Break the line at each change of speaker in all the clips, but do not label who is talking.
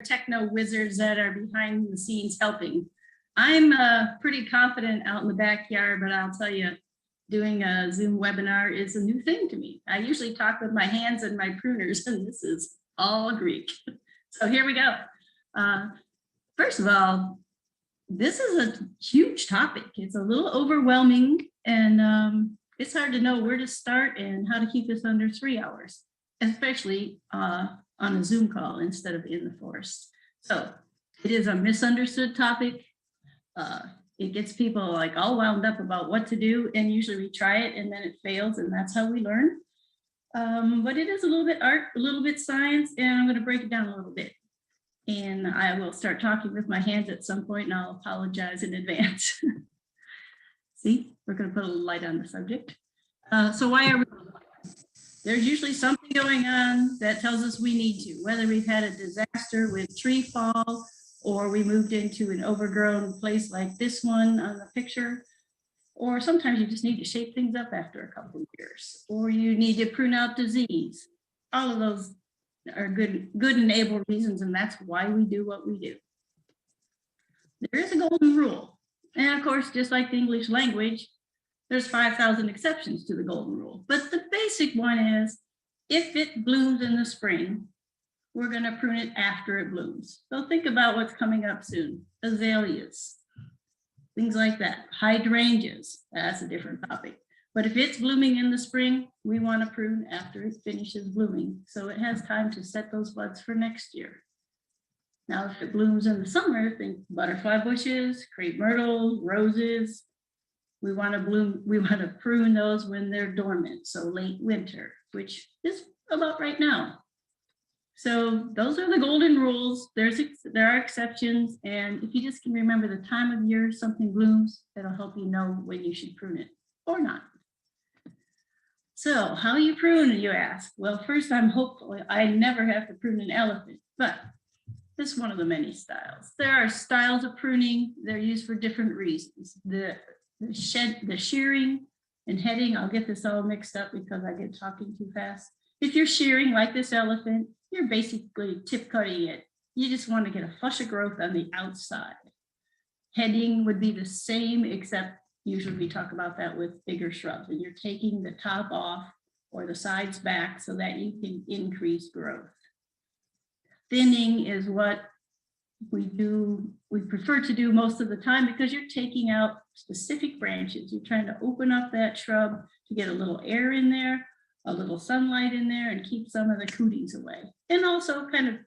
techno wizards that are behind the scenes helping. I'm pretty confident out in the backyard, but I'll tell you, doing a Zoom webinar is a new thing to me. I usually talk with my hands and my pruners, and this is all Greek. So here we go. First of all, this is a huge topic. It's a little overwhelming, and it's hard to know where to start and how to keep this under 3 hours, especially on a Zoom call instead of in the forest. So it is a misunderstood topic. It gets people like all wound up about what to do, and usually we try it and then it fails, and that's how we learn. But it is a little bit art, a little bit science, and I'm going to break it down a little bit. And I will start talking with my hands at some point, and I'll apologize in advance. See, we're going to put a little light on the subject. So why are we? There's usually something going on that tells us we need to, whether we've had a disaster with tree fall, or we moved into an overgrown place like this one on the picture, or sometimes you just need to shape things up after a couple of years, or you need to prune out disease. All of those are good and able reasons, and that's why we do what we do. There is a golden rule, and of course, just like the English language, there's 5,000 exceptions to the golden rule, but the basic one is, if it blooms in the spring, we're going to prune it after it blooms. So think about what's coming up soon. Azaleas, things like that. Hydrangeas, that's a different topic. But if it's blooming in the spring, we want to prune after it finishes blooming, so it has time to set those buds for next year. Now, if it blooms in the summer, think butterfly bushes, Crape Myrtles, roses. We want to prune those when they're dormant, so late winter, which is about right now. So those are the golden rules. There are exceptions, and if you just can remember the time of year something blooms, that'll help you know when you should prune it or not. So how you prune, you ask? Well, first, I'm hopeful I never have to prune an elephant, but this is one of the many styles. There are styles of pruning. They're used for different reasons. The shearing and heading, I'll get this all mixed up because I get talking too fast. If you're shearing like this elephant, you're basically tip cutting it. You just want to get a flush of growth on the outside. Heading would be the same, except usually we talk about that with bigger shrubs, and you're taking the top off or the sides back so that you can increase growth. Thinning is what we prefer to do most of the time, because you're taking out specific branches. You're trying to open up that shrub to get a little air in there, a little sunlight in there, and keep some of the cooties away. And also kind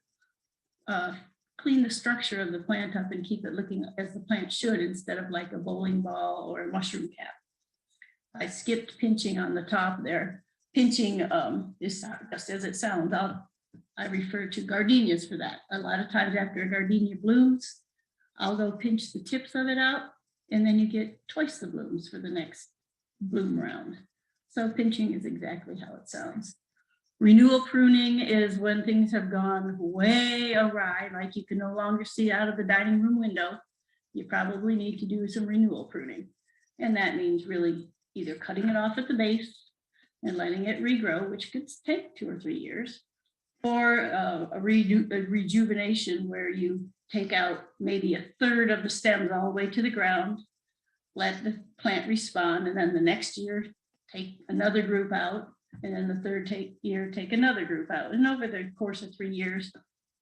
of clean the structure of the plant up and keep it looking as the plant should, instead of like a bowling ball or a mushroom cap. I skipped pinching on the top there. Pinching is just as it sounds. I refer to gardenias for that. A lot of times after a gardenia blooms, I'll go pinch the tips of it out, and then you get twice the blooms for the next bloom round. So pinching is exactly how it sounds. Renewal pruning is when things have gone way awry, like you can no longer see out of the dining room window. You probably need to do some renewal pruning. And that means really either cutting it off at the base and letting it regrow, which could take 2 or 3 years, or a rejuvenation where you take out maybe a third of the stems all the way to the ground, let the plant respond, and then the next year take another group out, and then the third year take another group out. And over the course of 3 years,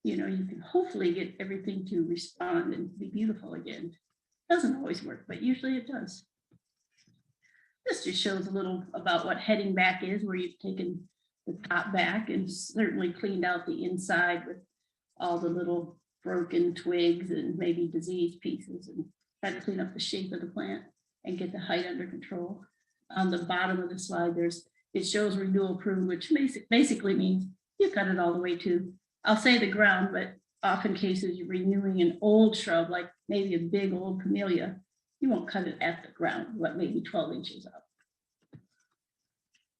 you can hopefully get everything to respond and be beautiful again. Doesn't always work, but usually it does. This just shows a little about what heading back is, where you've taken the top back and certainly cleaned out the inside with all the little broken twigs and maybe diseased pieces, and try to clean up the shape of the plant and get the height under control. On the bottom of the slide, it shows renewal prune, which basically means you cut it all the way to, I'll say the ground, but often cases you're renewing an old shrub, like maybe a big old camellia. You won't cut it at the ground, but maybe 12 inches up.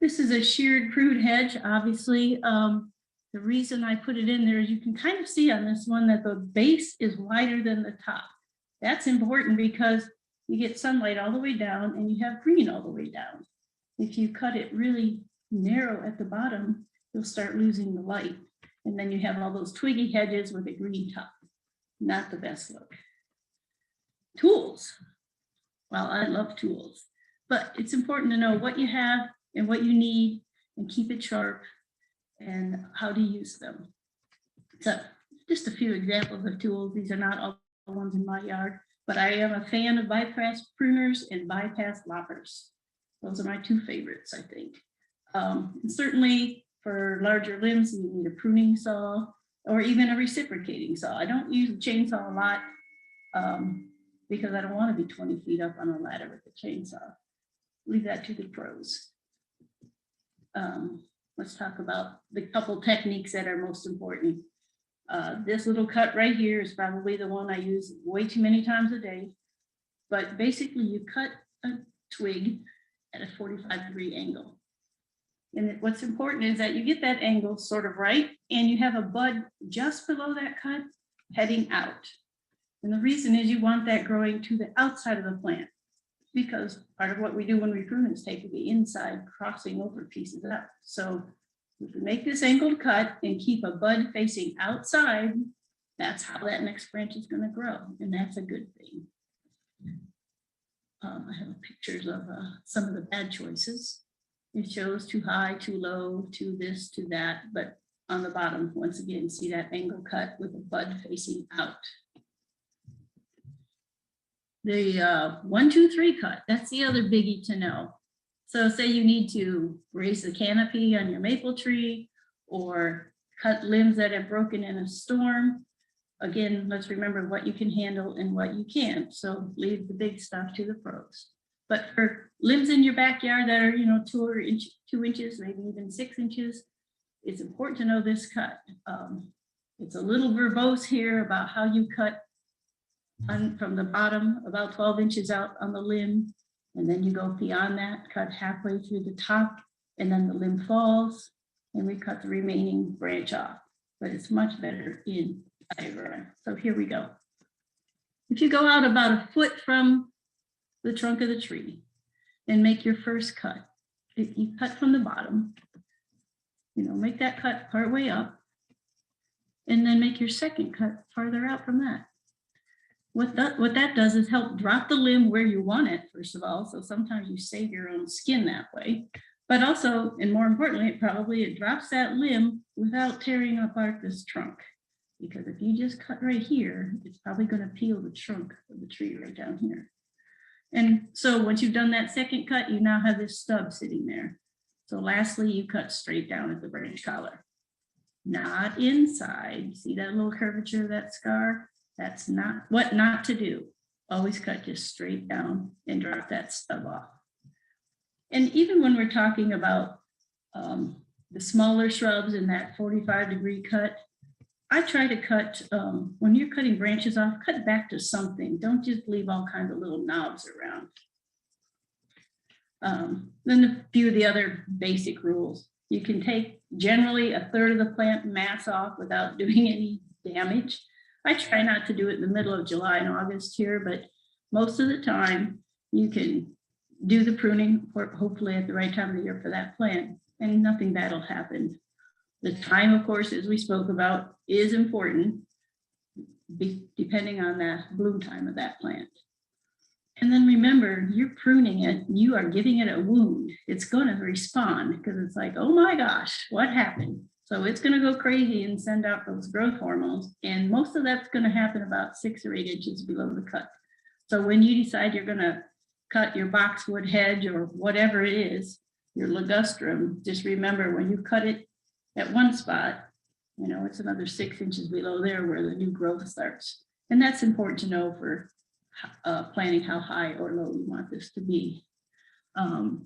This is a sheared crude hedge. Obviously, the reason I put it in there is you can kind of see on this one that the base is wider than the top. That's important because you get sunlight all the way down and you have green all the way down. If you cut it really narrow at the bottom, you'll start losing the light. And then you have all those twiggy hedges with a green top. Not the best look. Tools. Well, I love tools, but it's important to know what you have and what you need and keep it sharp and how to use them. So just a few examples of tools. These are not all the ones in my yard, but I am a fan of bypass pruners and bypass loppers. Those are my two favorites, I think. And certainly for larger limbs, you need a pruning saw or even a reciprocating saw. I don't use a chainsaw a lot because I don't want to be 20 feet up on a ladder with a chainsaw. Leave that to the pros. Let's talk about the couple techniques that are most important. This little cut right here is probably the one I use way too many times a day. But basically you cut a twig at a 45-degree angle. And what's important is that you get that angle sort of right, and you have a bud just below that cut heading out. And the reason is you want that growing to the outside of the plant, because part of what we do when we prune is take the inside, crossing over pieces out. So if we make this angled cut and keep a bud facing outside, that's how that next branch is going to grow, and that's a good thing. I have pictures of some of the bad choices. It shows too high, too low, too this, too that, but on the bottom, once again, see that angle cut with a bud facing out. The 1, 2, 3 cut, that's the other biggie to know. So say you need to raise the canopy on your maple tree or cut limbs that have broken in a storm. Again, let's remember what you can handle and what you can't. So leave the big stuff to the pros. But for limbs in your backyard that are, 2 inches, maybe even 6 inches, it's important to know this cut. It's a little verbose here about how you cut from the bottom about 12 inches out on the limb. And then you go beyond that, cut halfway through the top, and then the limb falls, and we cut the remaining branch off. But it's much better in diagram. So here we go. If you go out about a foot from the trunk of the tree and make your first cut, if you cut from the bottom, make that cut part way up, and then make your second cut farther out from that. What that does is help drop the limb where you want it, first of all. So sometimes you save your own skin that way. But also, and more importantly, it drops that limb without tearing apart this trunk. Because if you just cut right here, it's probably going to peel the trunk of the tree right down here. And so once you've done that second cut, you now have this stub sitting there. So lastly, you cut straight down at the branch collar. Not inside. See that little curvature of that scar? That's not what not to do. Always cut just straight down and drop that stub off. And even when we're talking about the smaller shrubs in that 45-degree cut, I try to cut, when you're cutting branches off, cut back to something. Don't just leave all kinds of little knobs around. Then a few of the other basic rules. You can take generally a third of the plant mass off without doing any damage. I try not to do it in the middle of July and August here, but most of the time you can do the pruning, hopefully at the right time of the year for that plant, and nothing bad will happen. The time, of course, as we spoke about, is important, depending on the bloom time of that plant. And then remember, you're pruning it, you are giving it a wound. It's going to respond because it's like, oh my gosh, what happened? So it's going to go crazy and send out those growth hormones. And most of that's going to happen about 6 or 8 inches below the cut. So when you decide you're going to cut your boxwood hedge or whatever it is, your ligustrum, just remember when you cut it at one spot, it's another 6 inches below there where the new growth starts. And that's important to know for planning how high or low you want this to be. And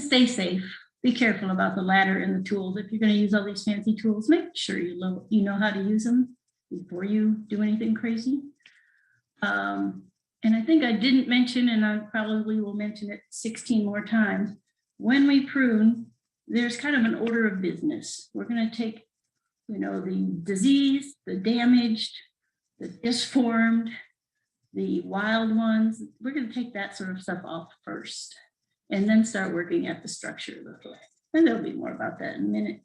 stay safe. Be careful about the ladder and the tools. If you're going to use all these fancy tools, make sure you know how to use them before you do anything crazy. And I think I didn't mention, and I probably will mention it 16 more times, when we prune, there's kind of an order of business. We're going to take, the disease, the damaged, the disformed, the wild ones. We're going to take that sort of stuff off first, and then start working at the structure of the plant. And there'll be more about that in a minute.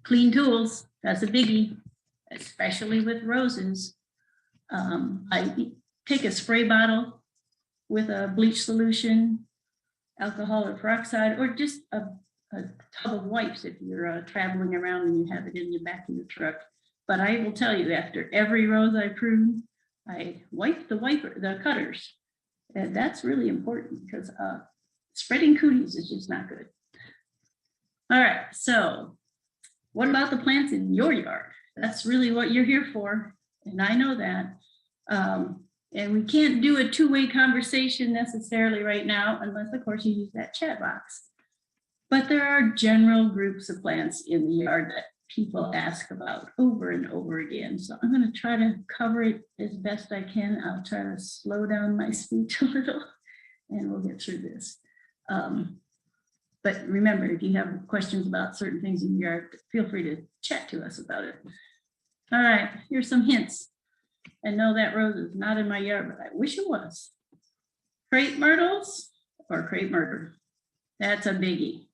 Clean tools, that's a biggie, especially with roses. I take a spray bottle with a bleach solution, alcohol or peroxide, or just a tub of wipes if you're traveling around and you have it in the back of your truck. But I will tell you, after every rose I prune, I wipe the cutters. And that's really important because spreading cooties is just not good. All right, so what about the plants in your yard? That's really what you're here for, and I know that. And we can't do a two-way conversation necessarily right now, unless of course you use that chat box. But there are general groups of plants in the yard that people ask about over and over again. So I'm going to try to cover it as best I can. I'll try to slow down my speech a little and we'll get through this. But remember, if you have questions about certain things in your yard, feel free to chat to us about it. All right, here's some hints. I know that rose is not in my yard, but I wish it was. Crape Myrtles or Crape Myrtle. That's a biggie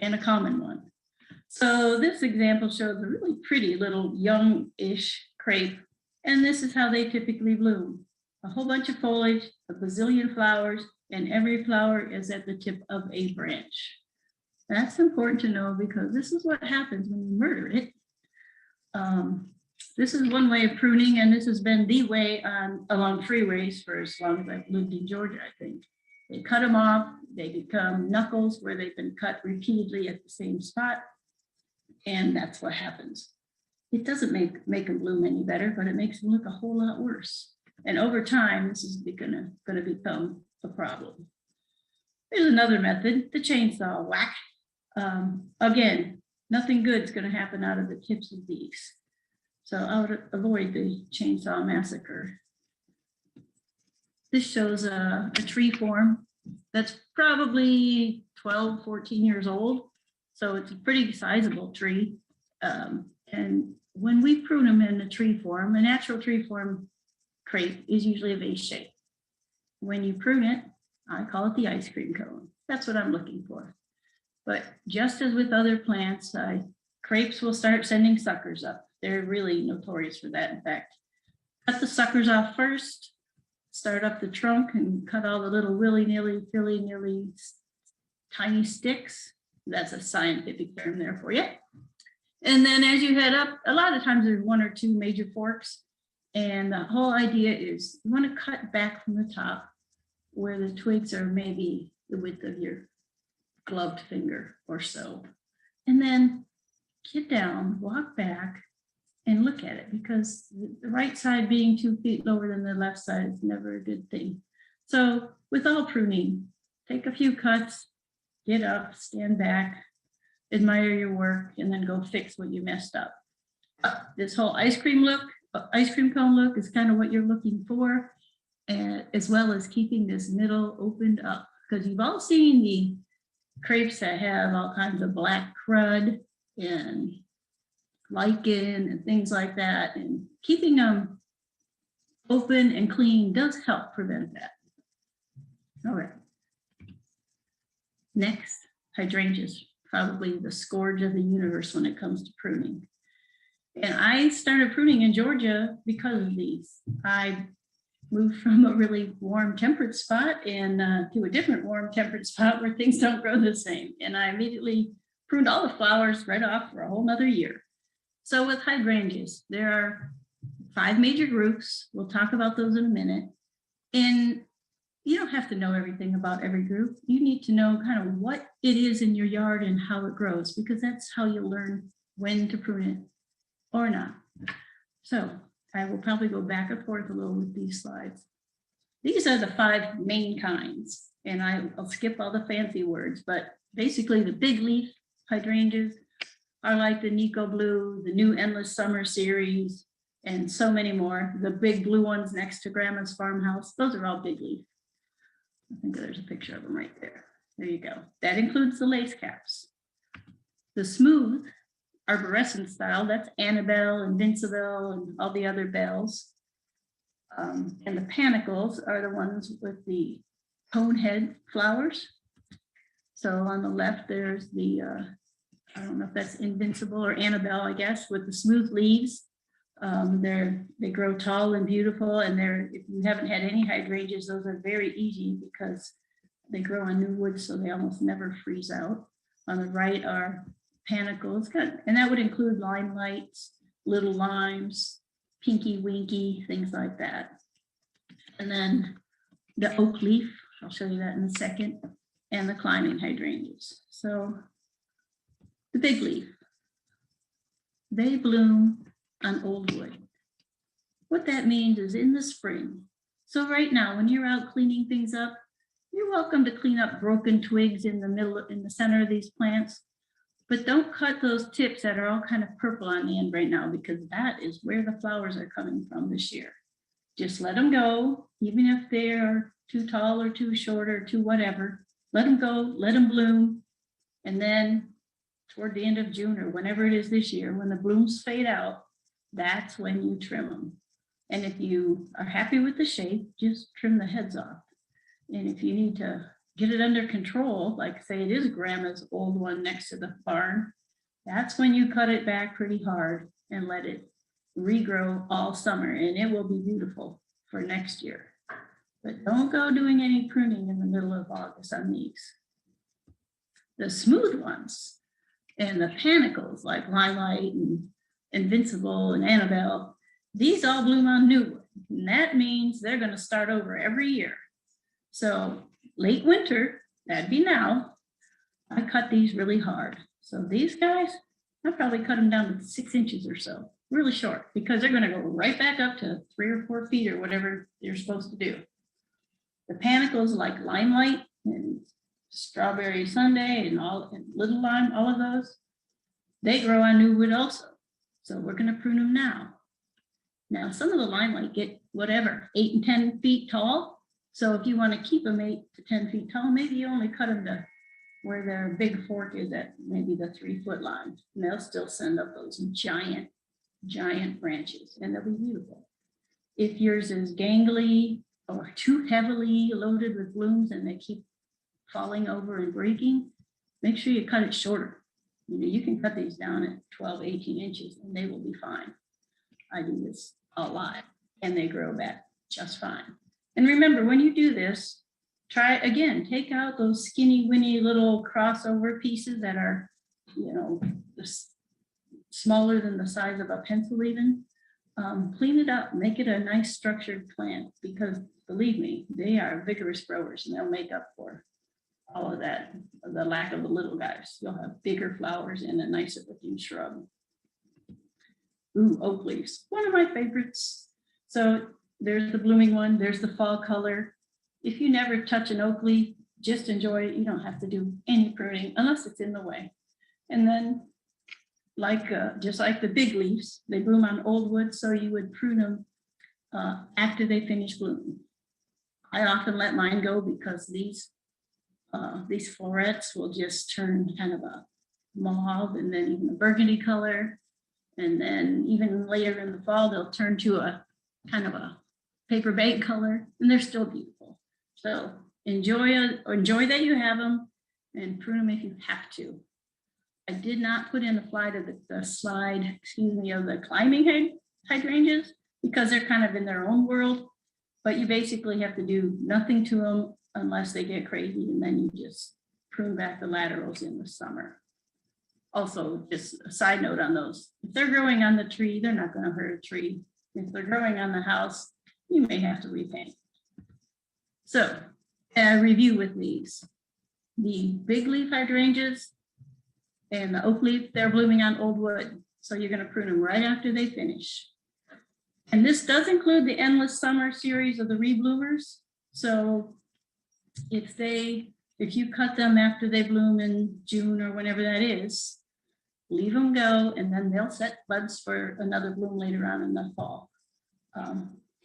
and a common one. So this example shows a really pretty little young-ish crepe, and this is how they typically bloom. A whole bunch of foliage, a bazillion flowers, and every flower is at the tip of a branch. That's important to know because this is what happens when you murder it. This is one way of pruning, and this has been the way along freeways for as long as I've lived in Georgia, I think. They cut them off, they become knuckles where they've been cut repeatedly at the same spot, and that's what happens. It doesn't make them bloom any better, but it makes them look a whole lot worse. And over time, this is gonna become a problem. There's another method, the chainsaw whack. Again, nothing good is gonna happen out of the tips of these. So I would avoid the chainsaw massacre. This shows a tree form that's probably 12, 14 years old. So it's a pretty sizable tree. And when we prune them in a tree form, a natural tree form crepe is usually a vase shape. When you prune it, I call it the ice cream cone. That's what I'm looking for. But just as with other plants, crepes will start sending suckers up. They're really notorious for that. In fact, cut the suckers off first, start up the trunk and cut all the little willy-nilly, filly-nilly tiny sticks. That's a scientific term there for you. And then as you head up, a lot of times there's one or two major forks. And the whole idea is you want to cut back from the top where the twigs are maybe the width of your gloved finger or so. And then get down, walk back, and look at it, because the right side being 2 feet lower than the left side is never a good thing. So with all pruning, take a few cuts, get up, stand back, admire your work, and then go fix what you messed up. This whole ice cream cone look is kind of what you're looking for, and as well as keeping this middle opened up, because you've all seen the crepes that have all kinds of black crud and lichen and things like that, and keeping them open and clean does help prevent that. All right. Next, hydrangeas, probably the scourge of the universe when it comes to pruning. And I started pruning in Georgia because of these. I moved from a really warm temperate spot and to a different warm temperate spot where things don't grow the same. And I immediately pruned all the flowers right off for a whole nother year. So with hydrangeas, there are 5 major groups. We'll talk about those in a minute. And you don't have to know everything about every group. You need to know kind of what it is in your yard and how it grows, because that's how you learn when to prune it or not. So I will probably go back and forth a little with these slides. These are the 5 main kinds, and I'll skip all the fancy words, but basically the big leaf hydrangeas are like the Nico Blue, the new Endless Summer series, and so many more. The big blue ones next to Grandma's farmhouse, those are all big leaf. I think there's a picture of them right there. There you go. That includes the lace caps. The smooth arborescent style, that's Annabelle, Invincible, and all the other bells. And the panicles are the ones with the cone head flowers. So on the left, there's the I don't know if that's Invincible or Annabelle, I guess, with the smooth leaves. They grow tall and beautiful, and if you haven't had any hydrangeas, those are very easy because they grow on new wood, so they almost never freeze out. On the right are panicles, and that would include limelights, little limes, pinky winky, things like that. And then the oak leaf, I'll show you that in a second, and the climbing hydrangeas. So the big leaf, they bloom on old wood. What that means is in the spring. So right now, when you're out cleaning things up, you're welcome to clean up broken twigs in the center of these plants, but don't cut those tips that are all kind of purple on the end right now, because that is where the flowers are coming from this year. Just let them go, even if they are too tall or too short or too whatever. Let them go, let them bloom. And then toward the end of June or whenever it is this year, when the blooms fade out, that's when you trim them. And if you are happy with the shape, just trim the heads off. And if you need to get it under control, like say it is grandma's old one next to the barn, that's when you cut it back pretty hard and let it regrow all summer, and it will be beautiful for next year. But don't go doing any pruning in the middle of August on these. The smooth ones and the panicles like Limelight and Invincible and Annabelle, these all bloom on new wood. And that means they're going to start over every year. So late winter, that'd be now, I cut these really hard. So these guys, I probably cut them down to 6 inches or so, really short, because they're going to go right back up to 3 or 4 feet or whatever you're supposed to do. The panicles like Limelight and Strawberry Sunday and Little Lime, all of those, they grow on new wood also. So we're going to prune them now. Now, some of the Limelight get whatever, 8 and 10 feet tall. So if you want to keep them 8 to 10 feet tall, maybe you only cut them to where their big fork is at maybe the 3-foot line. And they'll still send up those giant branches, and they'll be beautiful. If yours is gangly or too heavily loaded with blooms and they keep falling over and breaking, make sure you cut it shorter. You can cut these down at 12, 18 inches and they will be fine. I do this a lot and they grow back just fine. And remember, when you do this, try again, take out those skinny, winny little crossover pieces that are, smaller than the size of a pencil even. Clean it up, make it a nice structured plant, because believe me, they are vigorous growers and they'll make up for all of that, the lack of the little guys. You'll have bigger flowers and a nicer looking shrub. Ooh, oak leaves, one of my favorites. So there's the blooming one, there's the fall color. If you never touch an oak leaf, just enjoy it. You don't have to do any pruning unless it's in the way. And then just like the big leaves, they bloom on old wood, so you would prune them after they finish blooming. I often let mine go because these florets will just turn kind of a mauve and then even a burgundy color. And then even later in the fall, they'll turn to a kind of a paper bag color, and they're still beautiful. So enjoy that you have them, and prune them if you have to. I did not put in the slide of the climbing hydrangeas because they're kind of in their own world, but you basically have to do nothing to them unless they get crazy, and then you just prune back the laterals in the summer. Also, just a side note on those, if they're growing on the tree, they're not going to hurt a tree. If they're growing on the house, you may have to repaint. So, review with these. The big leaf hydrangeas and the oak leaf, they're blooming on old wood. So you're going to prune them right after they finish. And this does include the Endless Summer series of the rebloomers. So if you cut them after they bloom in June or whenever that is, leave them go, and then they'll set buds for another bloom later on in the fall.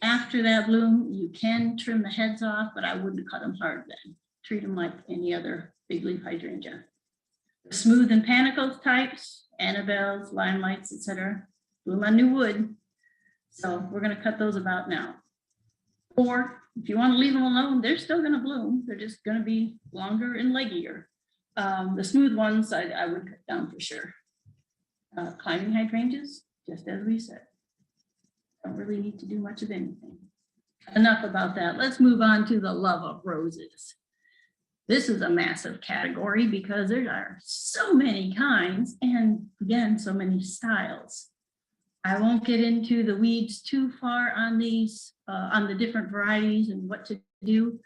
After that bloom, you can trim the heads off, but I wouldn't cut them hard then. Treat them like any other big leaf hydrangea. The smooth and panicles types, Annabelles, Limelights, etc., bloom on new wood. So we're going to cut those about now. Or if you want to leave them alone, they're still going to bloom. They're just going to be longer and leggier. The smooth ones, I would cut down for sure. Climbing hydrangeas, just as we said. Don't really need to do much of anything. Enough about that. Let's move on to the love of roses. This is a massive category because there are so many kinds and again, so many styles. I won't get into the weeds too far on these, on the different varieties and what to do,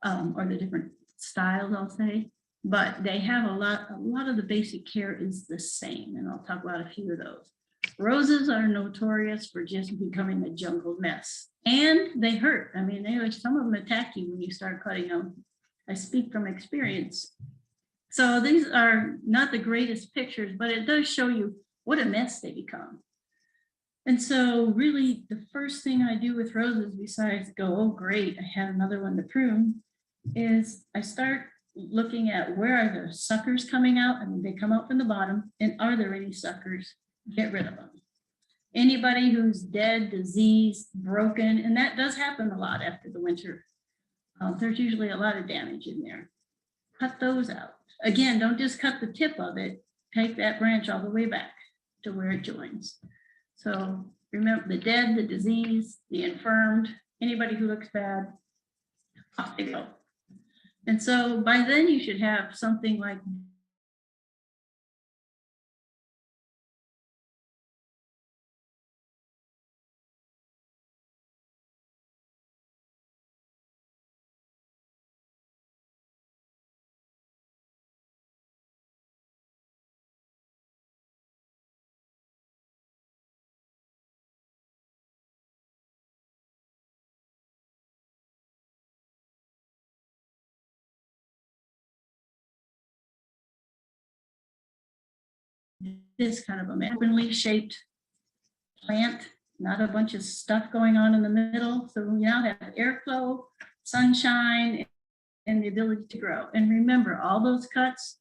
or the different styles, I'll say, but they have a lot of the basic care is the same, and I'll talk about a few of those. Roses are notorious for just becoming a jungle mess, and they hurt. I mean, some of them attack you when you start cutting them. I speak from experience. So these are not the greatest pictures, but it does show you what a mess they become. And so really the first thing I do with roses, besides go, oh great, I have another one to prune, is I start looking at where are the suckers coming out. I mean, they come out from the bottom, and are there any suckers? Get rid of them. Anybody who's dead, diseased, broken, and that does happen a lot after the winter. There's usually a lot of damage in there. Cut those out. Again, don't just cut the tip of it. Take that branch all the way back to where it joins. So remember the dead, the diseased, the infirmed, anybody who looks bad, off they go. And so by then you should have something like this kind of a openly shaped plant, not a bunch of stuff going on in the middle. So we now have airflow, sunshine, and the ability to grow. And remember, all those cuts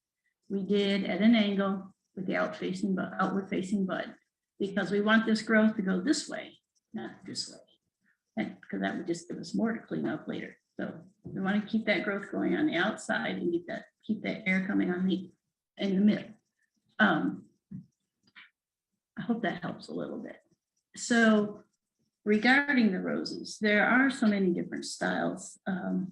we did at an angle with the outward facing bud, because we want this growth to go this way, not this way, because that would just give us more to clean up later. So we want to keep that growth going on the outside and keep that air coming on in the middle. I hope that helps a little bit. So regarding the roses, there are so many different styles, and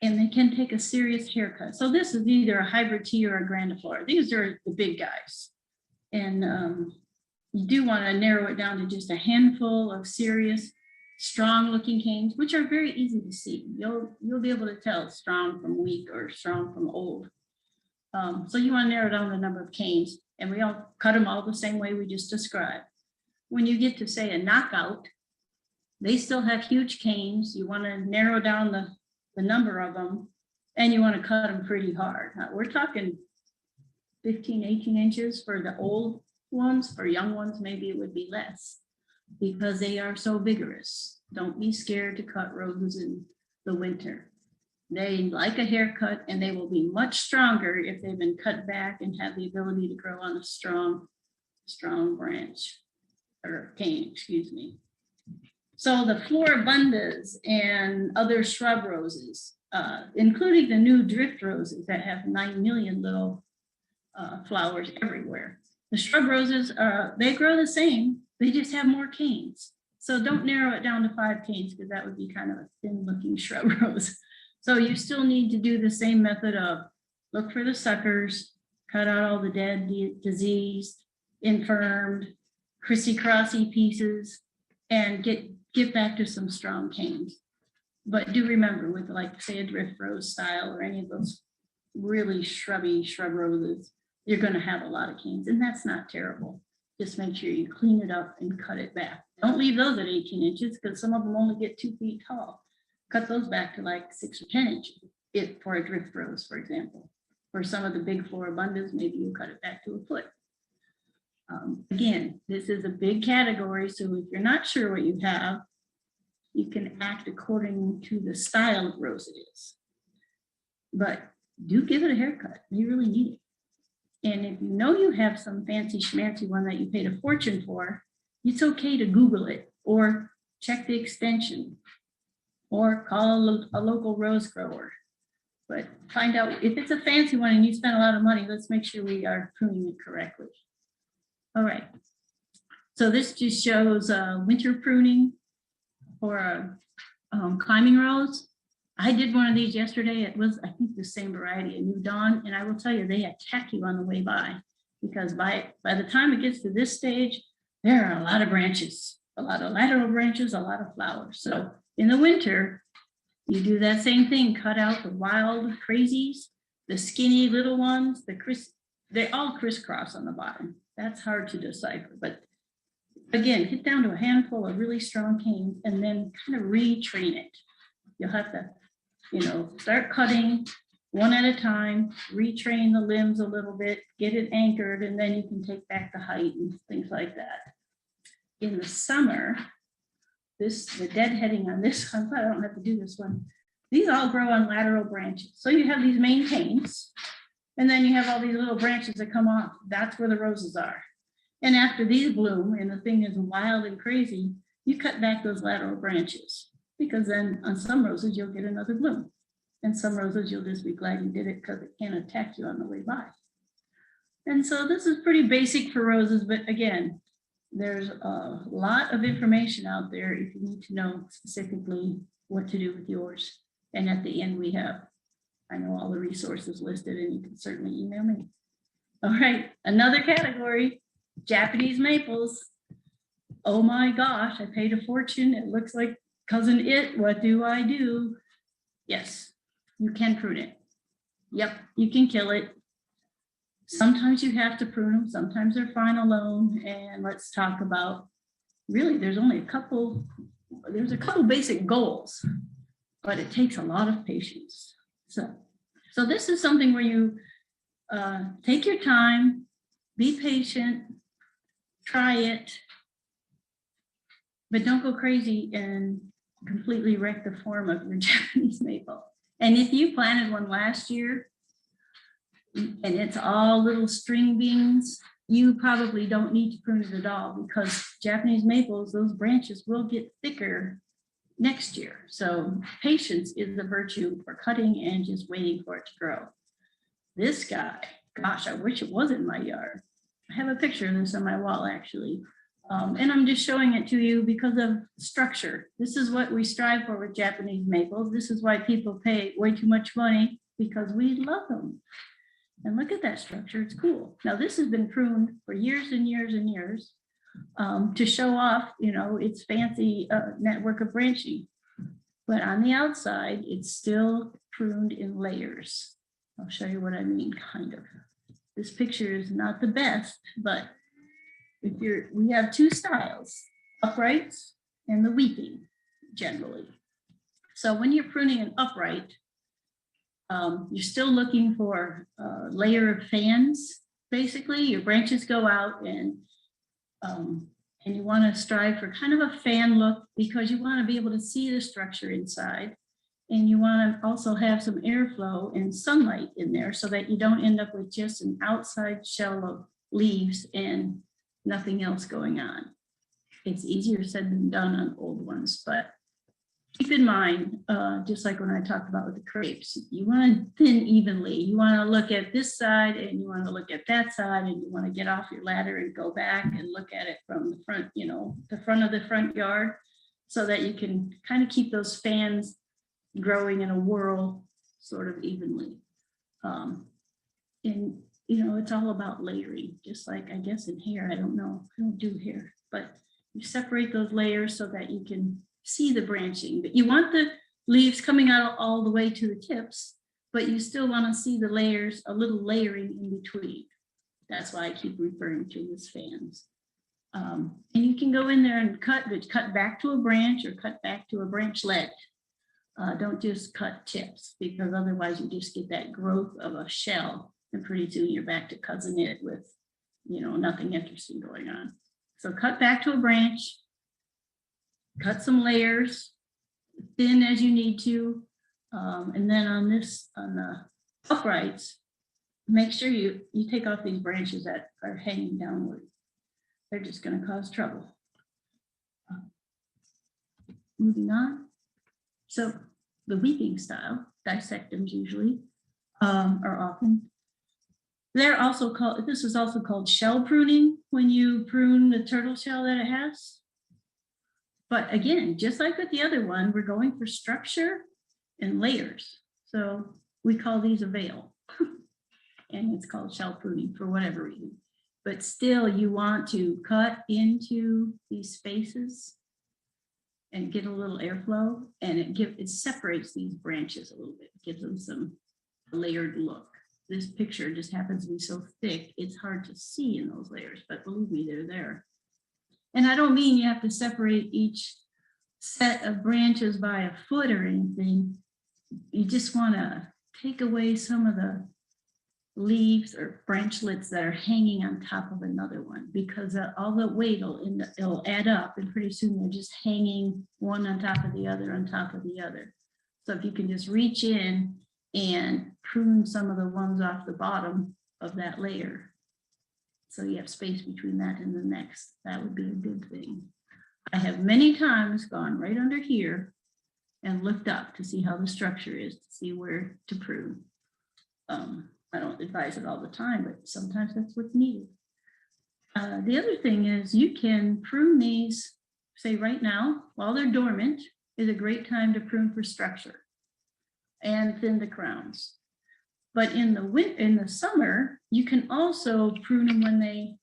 they can take a serious haircut. So this is either a hybrid tea or a grandiflora. These are the big guys. And you do want to narrow it down to just a handful of serious, strong looking canes, which are very easy to see. You'll be able to tell strong from weak or strong from old. So you want to narrow down the number of canes, and we all cut them all the same way we just described. When you get to say a knockout, they still have huge canes. You want to narrow down the number of them, and you want to cut them pretty hard. Now, we're talking 15, 18 inches for the old ones. For young ones, maybe it would be less because they are so vigorous. Don't be scared to cut roses in the winter. They like a haircut, and they will be much stronger if they've been cut back and have the ability to grow on a strong branch or cane, excuse me. So the floribundas and other shrub roses, including the new drift roses that have 9 million little flowers everywhere. The shrub roses, they grow the same, they just have more canes. So don't narrow it down to 5 canes, because that would be kind of a thin looking shrub rose. So you still need to do the same method of look for the suckers, cut out all the dead, diseased, infirmed, crissy-crossy pieces, and get back to some strong canes. But do remember, with like say a drift rose style or any of those really shrubby shrub roses, you're going to have a lot of canes, and that's not terrible. Just make sure you clean it up and cut it back. Don't leave those at 18 inches because some of them only get 2 feet tall. Cut those back to like 6 or 10 inches for a drift rose, for example. For some of the big floribundas, maybe you cut it back to a foot. Again, this is a big category, so if you're not sure what you have, you can act according to the style of rose it is. But do give it a haircut. You really need it. And if you know you have some fancy schmancy one that you paid a fortune for, it's okay to Google it or check the extension or call a local rose grower. But find out if it's a fancy one and you spend a lot of money, let's make sure we are pruning it correctly. All right. So this just shows winter pruning for climbing rose. I did one of these yesterday. It was, I think, the same variety, a New Dawn, and I will tell you, they attack you on the way by, because by the time it gets to this stage, there are a lot of branches, a lot of lateral branches, a lot of flowers. So in the winter, you do that same thing, cut out the wild crazies, the skinny little ones, they all crisscross on the bottom. That's hard to decipher, but again, get down to a handful of really strong canes and then kind of retrain it. You'll have to, start cutting one at a time, retrain the limbs a little bit, get it anchored, and then you can take back the height and things like that. In the summer, the deadheading on this, I'm glad I don't have to do this one. These all grow on lateral branches. So you have these main canes, and then you have all these little branches that come off. That's where the roses are. And after these bloom and the thing is wild and crazy, you cut back those lateral branches, because then on some roses, you'll get another bloom. And some roses, you'll just be glad you did it because it can't attack you on the way by. And so this is pretty basic for roses, but again, there's a lot of information out there if you need to know specifically what to do with yours. And at the end, I know all the resources listed, and you can certainly email me. All right, another category, Japanese maples. Oh my gosh, I paid a fortune. It looks like Cousin It. What do I do? Yes, you can prune it. Yep, you can kill it. Sometimes you have to prune them. Sometimes they're fine alone. And let's talk about, really, there's a couple basic goals, but it takes a lot of patience. So this is something where you take your time, be patient, try it, but don't go crazy and completely wreck the form of your Japanese maple. And if you planted one last year and it's all little string beans, you probably don't need to prune it at all, because Japanese maples, those branches will get thicker next year. So patience is the virtue for cutting and just waiting for it to grow. This guy, gosh, I wish it was in my yard. I have a picture of this on my wall, actually. And I'm just showing it to you because of structure. This is what we strive for with Japanese maples. This is why people pay way too much money, because we love them. And look at that structure, it's cool. Now this has been pruned for years and years and years to show off, its fancy network of branching. But on the outside, it's still pruned in layers. I'll show you what I mean, kind of. This picture is not the best, but we have two styles, uprights and the weeping, generally. So when you're pruning an upright, you're still looking for a layer of fans. Basically, your branches go out, and you want to strive for kind of a fan look, because you want to be able to see the structure inside, and you want to also have some airflow and sunlight in there, so that you don't end up with just an outside shell of leaves and nothing else going on. It's easier said than done on old ones, but keep in mind, just like when I talked about with the crepes, you want to thin evenly. You want to look at this side and you want to look at that side, and you want to get off your ladder and go back and look at it from the front, the front of the front yard, so that you can kind of keep those fans growing in a whirl sort of evenly. And it's all about layering, just like I guess in hair. I don't know, I don't do hair, but you separate those layers so that you can see the branching. But you want the leaves coming out all the way to the tips, but you still want to see the layers, a little layering in between. That's why I keep referring to as fans. And you can go in there and cut back to a branch or cut back to a branchlet. Don't just cut tips, because otherwise you just get that growth of a shell, and pretty soon you're back to Cousin It with, nothing interesting going on. So cut back to a branch, cut some layers, thin as you need to, and then on the uprights, make sure you take off these branches that are hanging downward. They're just going to cause trouble. Moving on. So the weeping style, dissectums usually, are often. They're also called, this is also called shell pruning when you prune the turtle shell that it has. But again, just like with the other one, we're going for structure and layers. So we call these a veil. And it's called shell pruning for whatever reason. But still, you want to cut into these spaces and get a little airflow, and it separates these branches a little bit, gives them some layered look. This picture just happens to be so thick, it's hard to see in those layers, but believe me, they're there. And I don't mean you have to separate each set of branches by a foot or anything. You just want to take away some of the leaves or branchlets that are hanging on top of another one, because all the weight it'll add up, and pretty soon they're just hanging one on top of the other on top of the other. So if you can just reach in and prune some of the ones off the bottom of that layer, so you have space between that and the next, that would be a good thing. I have many times gone right under here and looked up to see how the structure is, to see where to prune. I don't advise it all the time, but sometimes that's what's needed. The other thing is you can prune these, say right now, while they're dormant, is a great time to prune for structure and thin the crowns. But in the summer, you can also prune them when they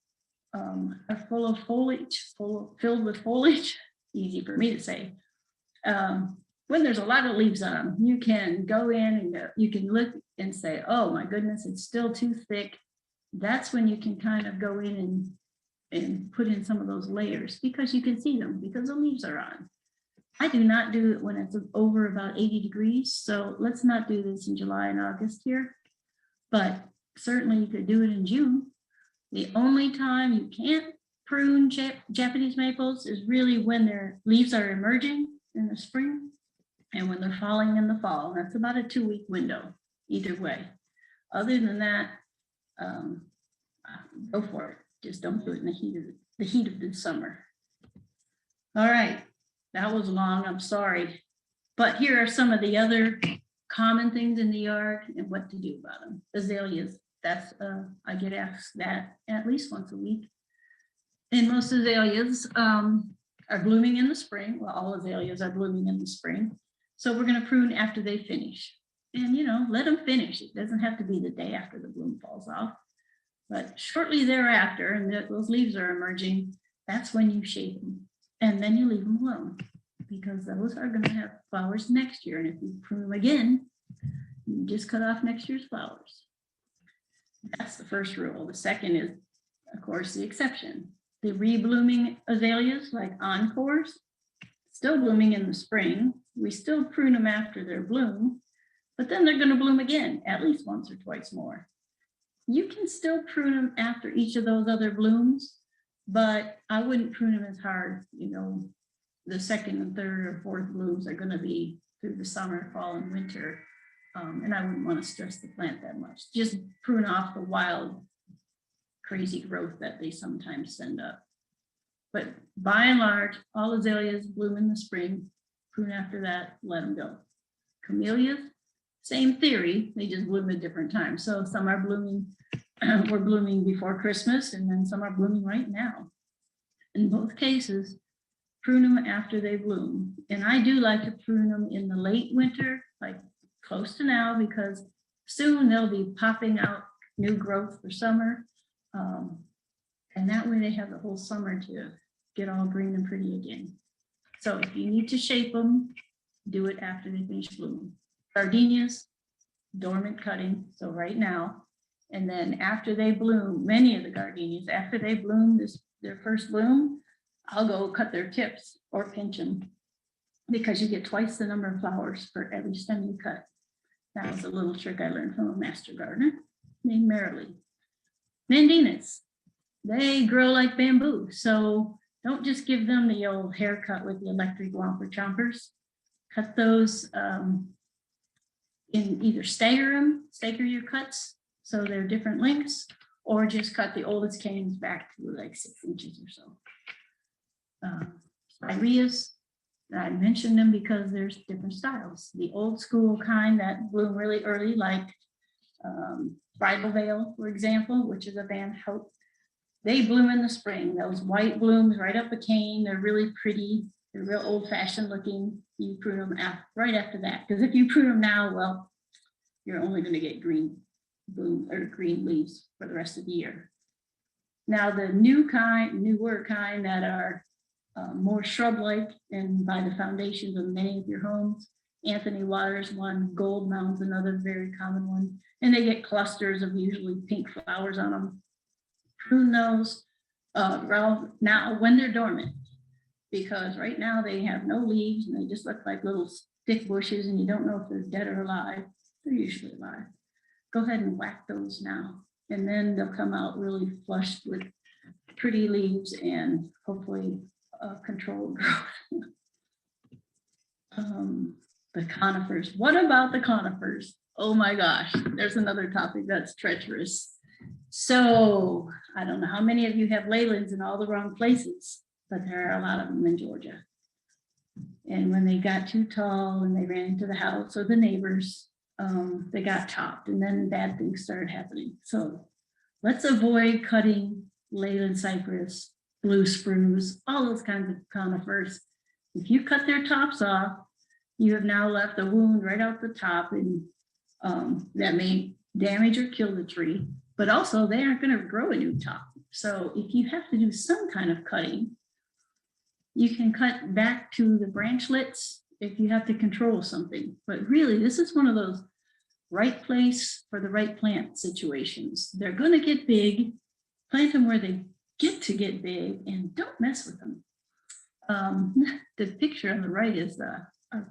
are full of foliage, filled with foliage. Easy for me to say. When there's a lot of leaves on them, you can go in and you can look and say, oh my goodness, it's still too thick. That's when you can kind of go in and put in some of those layers, because you can see them, because the leaves are on. I do not do it when it's over about 80 degrees. So let's not do this in July and August here, but certainly you could do it in June. The only time you can't prune Japanese maples is really when their leaves are emerging in the spring and when they're falling in the fall. That's about a 2-week window either way. Other than that, go for it. Just don't do it in the heat of the summer. All right, that was long, I'm sorry. But here are some of the other common things in the yard and what to do about them. Azaleas, that's I get asked that at least once a week. And most azaleas are blooming in the spring. Well, all azaleas are blooming in the spring. So we're going to prune after they finish. And, let them finish. It doesn't have to be the day after the bloom falls off. But shortly thereafter, and those leaves are emerging, that's when you shape them. And then you leave them alone, because those are going to have flowers next year. And if you prune them again, you just cut off next year's flowers. That's the first rule. The second is, of course, the exception. The reblooming azaleas, like Encores, still blooming in the spring. We still prune them after their bloom, but then they're going to bloom again, at least once or twice more. You can still prune them after each of those other blooms, but I wouldn't prune them as hard. The second and third or fourth blooms are going to be through the summer, fall, and winter. And I wouldn't want to stress the plant that much. Just prune off the wild, crazy growth that they sometimes send up. But by and large, all azaleas bloom in the spring. Prune after that, let them go. Camellias, same theory, they just bloom at different times. So some are blooming, were blooming before Christmas, and then some are blooming right now. In both cases, prune them after they bloom. And I do like to prune them in the late winter, like close to now, because soon they'll be popping out new growth for summer. And that way they have the whole summer to get all green and pretty again. So if you need to shape them, do it after they finish blooming. Gardenias, dormant cutting, so right now. And then after they bloom, many of the gardenias, after they bloom their first bloom, I'll go cut their tips or pinch them, because you get twice the number of flowers for every stem you cut. That was a little trick I learned from a master gardener named Marilee. Mandanas, they grow like bamboo. So don't just give them the old haircut with the electric womper chompers. Cut those in either stagger your cuts so they're different lengths, or just cut the oldest canes back to like 6 inches or so. Spireas, I mentioned them because there's different styles. The old school kind that bloom really early, like Bridal Veil, for example, which is a Van Hout. They bloom in the spring. Those white blooms right up a cane. They're really pretty. They're real old-fashioned looking. You prune them right after that, because if you prune them now, well, you're only going to get green bloom or green leaves for the rest of the year. Now the newer kind that are more shrub-like and by the foundations of many of your homes. Anthony Waters one, Gold Mound's another very common one, and they get clusters of usually pink flowers on them. Prune those now when they're dormant, because right now they have no leaves and they just look like little stick bushes and you don't know if they're dead or alive. They're usually alive. Go ahead and whack those now, and then they'll come out really flushed with pretty leaves and hopefully controlled growth. The conifers. What about the conifers? Oh my gosh, there's another topic that's treacherous. So I don't know how many of you have leylands in all the wrong places, but there are a lot of them in Georgia. And when they got too tall and they ran into the house or the neighbors, they got chopped, and then bad things started happening. So let's avoid cutting leyland cypress, blue spruce, all those kinds of conifers. If you cut their tops off, you have now left a wound right out the top, and that may damage or kill the tree, but also they aren't going to grow a new top. So if you have to do some kind of cutting, you can cut back to the branchlets if you have to control something. But really, this is one of those right place for the right plant situations. They're going to get big. Plant them where they get to get big and don't mess with them. The picture on the right is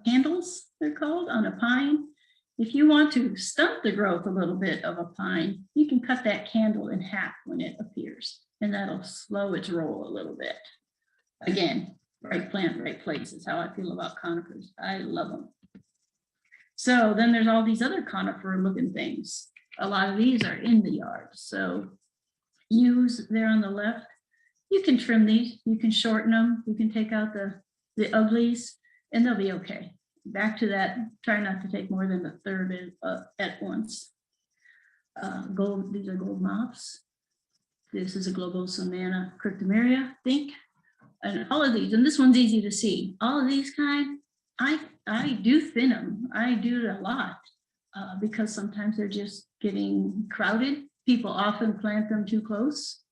candles, they're called, on a pine. If you want to stunt the growth a little bit of a pine, you can cut that candle in half when it appears, and that'll slow its roll a little bit. Again, right plant, right place is how I feel about conifers. I love them. So then there's all these other conifer looking things. A lot of these are in the yard. So yews there on the left, you can trim these, you can shorten them, you can take out the uglies, and they'll be okay. Back to that, try not to take more than a third at once. These are gold mops. This is a Globosomana cryptomeria, I think. And all of these, and this one's easy to see. All of these kind, I do thin them. I do it a lot because sometimes they're just getting crowded. People often plant them too close,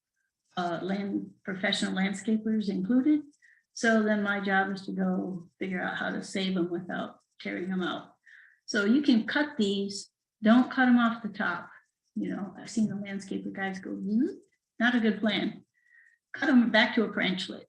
professional landscapers included. So then my job is to go figure out how to save them without tearing them out. So you can cut these, don't cut them off the top. You know, I've seen the landscaper guys go, not a good plan. Cut them back to a branchlet.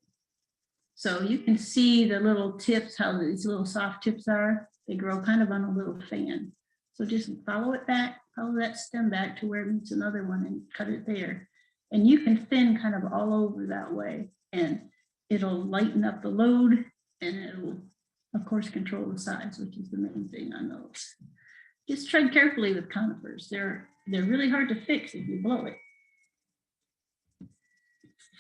So you can see the little tips, how these little soft tips are. They grow kind of on a little fan. So just follow it back, follow that stem back to where it meets another one and cut it there. And you can thin kind of all over that way. And it'll lighten up the load, and it'll, of course, control the size, which is the main thing on those. Just tread carefully with conifers. They're really hard to fix if you blow it.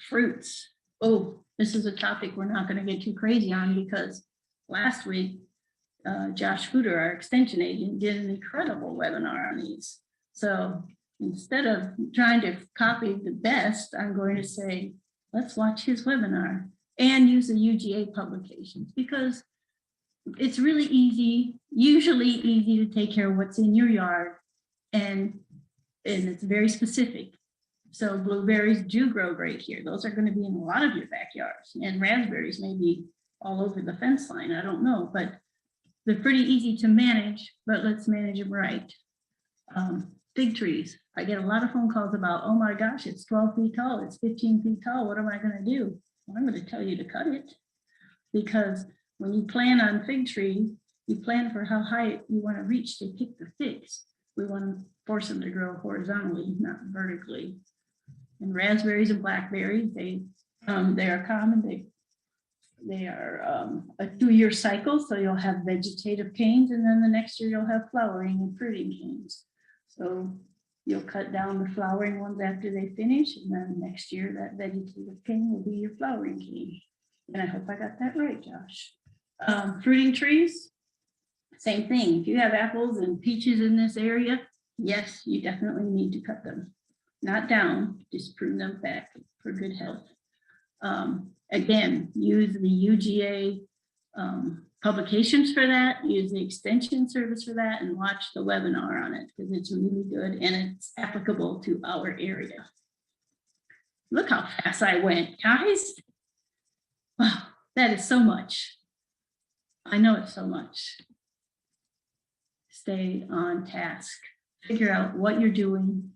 Fruits. Oh, this is a topic we're not going to get too crazy on because last week, Josh Footer, our extension agent, did an incredible webinar on these. So instead of trying to copy the best, I'm going to say, let's watch his webinar and use the UGA publications, because it's really easy, usually easy to take care of what's in your yard, and it's very specific. So blueberries do grow great here. Those are going to be in a lot of your backyards, and raspberries may be all over the fence line. I don't know, but they're pretty easy to manage, but let's manage them right. Fig trees. I get a lot of phone calls about, oh my gosh, it's 12 feet tall, it's 15 feet tall. What am I going to do? Well, I'm going to tell you to cut it, because when you plan on fig trees, you plan for how high you want to reach to pick the figs. We want to force them to grow horizontally, not vertically. And raspberries and blackberries, they are common. They are a 2-year cycle, so you'll have vegetative canes, and then the next year you'll have flowering and fruiting canes. So you'll cut down the flowering ones after they finish, and then next year that vegetative cane will be your flowering cane. And I hope I got that right, Josh. Fruiting trees, same thing. If you have apples and peaches in this area, yes, you definitely need to cut them. Not down, just prune them back for good health. Again, use the UGA publications for that, use the extension service for that, and watch the webinar on it because it's really good and it's applicable to our area. Look how fast I went, guys. Wow, that is so much. I know it's so much. Stay on task. Figure out what you're doing,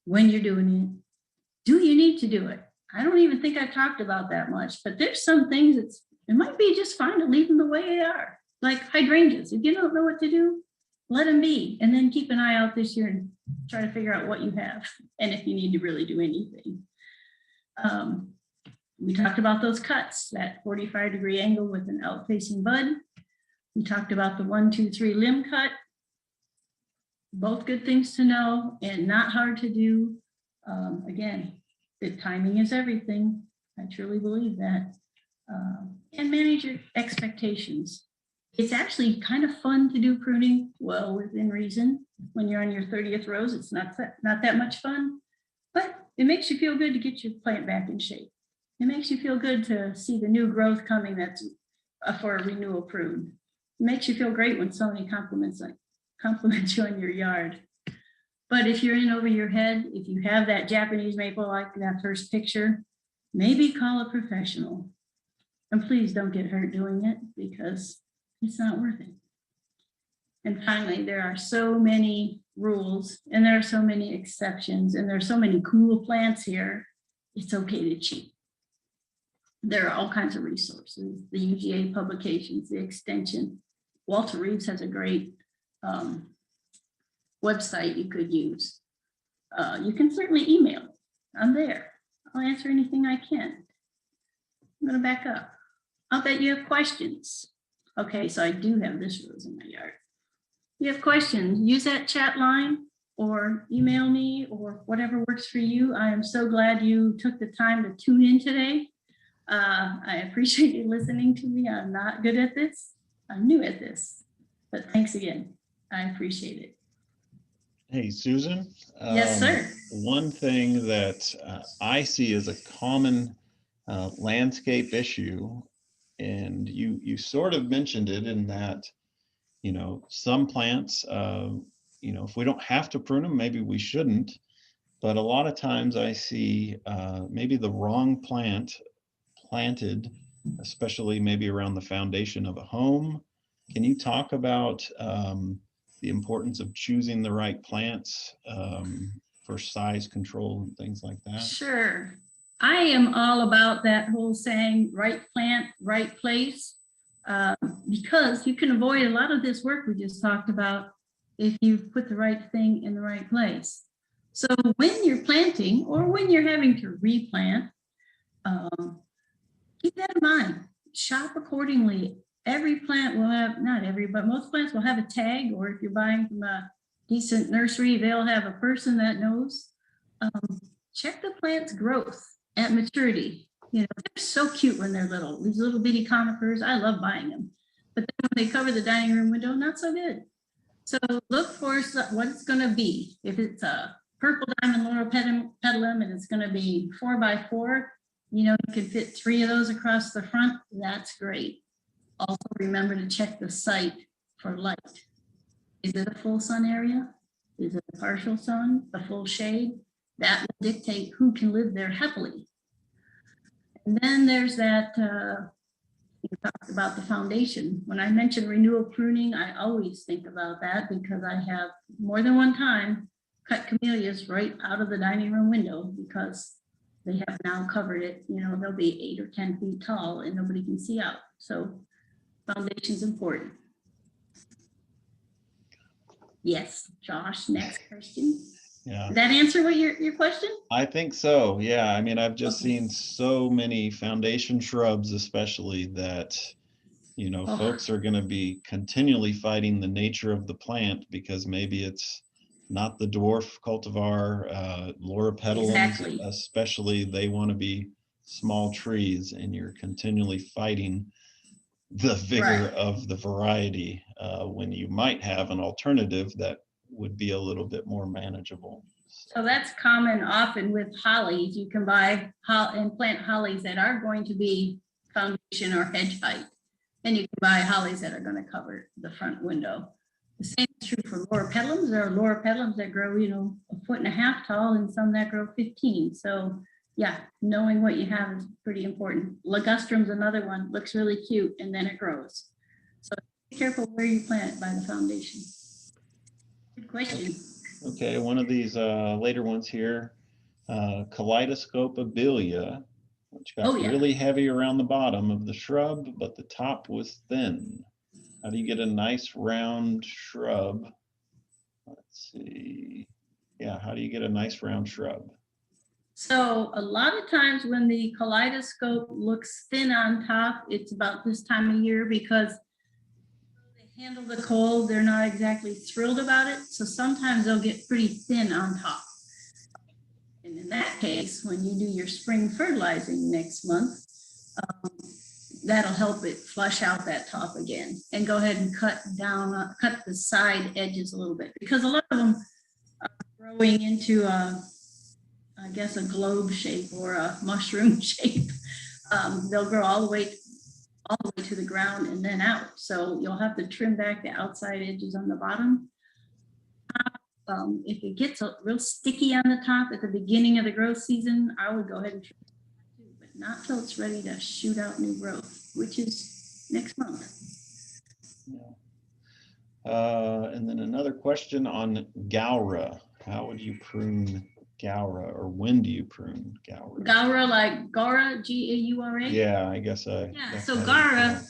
when you're doing it. Do you need to do it? I don't even think I've talked about that much, but there's some things it might be just fine to leave them the way they are. Like hydrangeas. If you don't know what to do, let them be. And then keep an eye out this year and try to figure out what you have. And if you need to really do anything. We talked about those cuts, that 45-degree angle with an out-facing bud. We talked about the 1, 2, 3 limb cut. Both good things to know and not hard to do. Again, the timing is everything. I truly believe that. And manage your expectations. It's actually kind of fun to do pruning well within reason. When you're on your 30th rose, it's not that much fun, but it makes you feel good to get your plant back in shape. It makes you feel good to see the new growth coming that's for a renewal prune. It makes you feel great when somebody compliments you on your yard. But if you're in over your head, if you have that Japanese maple like that first picture, maybe call a professional. And please don't get hurt doing it because it's not worth it. And finally, there are so many rules and there are so many exceptions and there are so many cool plants here. It's okay to cheat. There are all kinds of resources, the UGA publications, the extension. Walter Reeves has a great website you could use. You can certainly email me. I'm there. I'll answer anything I can. I'm going to back up. I'll bet you have questions. Okay, so I do have this rose in my yard. If you have questions, use that chat line or email me or whatever works for you. I am so glad you took the time to tune in today. I appreciate you listening to me. I'm not good at this. I'm new at this, but thanks again. I appreciate it.
Hey, Susan.
Yes, sir.
One thing that I see as a common landscape issue, and you sort of mentioned it in that, some plants, if we don't have to prune them, maybe we shouldn't. But a lot of times I see maybe the wrong plant planted, especially maybe around the foundation of a home. Can you talk about the importance of choosing the right plants for size control and things like that?
Sure. I am all about that whole saying, right plant, right place, because you can avoid a lot of this work we just talked about if you put the right thing in the right place. So when you're planting or when you're having to replant, keep that in mind. Shop accordingly. Every plant will have, not every, but most plants will have a tag, or if you're buying from a decent nursery, they'll have a person that knows. Check the plant's growth at maturity. They're so cute when they're little. These little bitty conifers, I love buying them. But then when they cover the dining room window, not so good. So look for what it's going to be. If it's a purple diamond laurel petalum and it's going to be 4x4, you can fit 3 of those across the front. That's great. Also remember to check the site for light. Is it a full sun area? Is it a partial sun, a full shade? That will dictate who can live there happily. And then there's that, we talked about the foundation. When I mention renewal pruning, I always think about that because I have more than one time cut camellias right out of the dining room window because they have now covered it. They'll be 8 or 10 feet tall and nobody can see out. So foundation's important. Yes, Josh, next question.
Yeah.
Did that answer what your question?
I think so. Yeah. I mean, I've just seen so many foundation shrubs, especially that, folks are going to be continually fighting the nature of the plant because maybe it's not the dwarf cultivar, Loropetalums,
Exactly.
Especially they want to be small trees and you're continually fighting the vigor
Right.
of the variety when you might have an alternative that would be a little bit more manageable.
So that's common often with hollies. You can buy and plant hollies that are going to be foundation or hedge height. And you can buy hollies that are going to cover the front window. The same is true for loropetalums. There are loropetalums that grow, 1.5 feet tall and some that grow 15. So yeah, knowing what you have is pretty important. Ligustrum's another one, looks really cute and then it grows. So be careful where you plant it by the foundation. Good question.
Okay, one of these later ones here, Kaleidoscope Abelia, which got really heavy around the bottom of the shrub, but the top was thin. How do you get a nice round shrub? Let's see. Yeah, how do you get a nice round shrub?
So a lot of times when the kaleidoscope looks thin on top, it's about this time of year because they handle the cold. They're not exactly thrilled about it. So sometimes they'll get pretty thin on top. And in that case, when you do your spring fertilizing next month, that'll help it flush out that top again and go ahead and cut the side edges a little bit because a lot of them are growing into I guess a globe shape or a mushroom shape. They'll grow all the way to the ground and then out. So you'll have to trim back the outside edges on the bottom. If it gets real sticky on the top at the beginning of the growth season, I would go ahead and trim it too, but not till it's ready to shoot out new growth, which is next month.
Yeah. And then another question on Gaura. How would you prune Gaura, or when do you prune Gaura?
Gaura, like Gaura, Gaura?
Yeah, I guess.
Yeah, so Gaura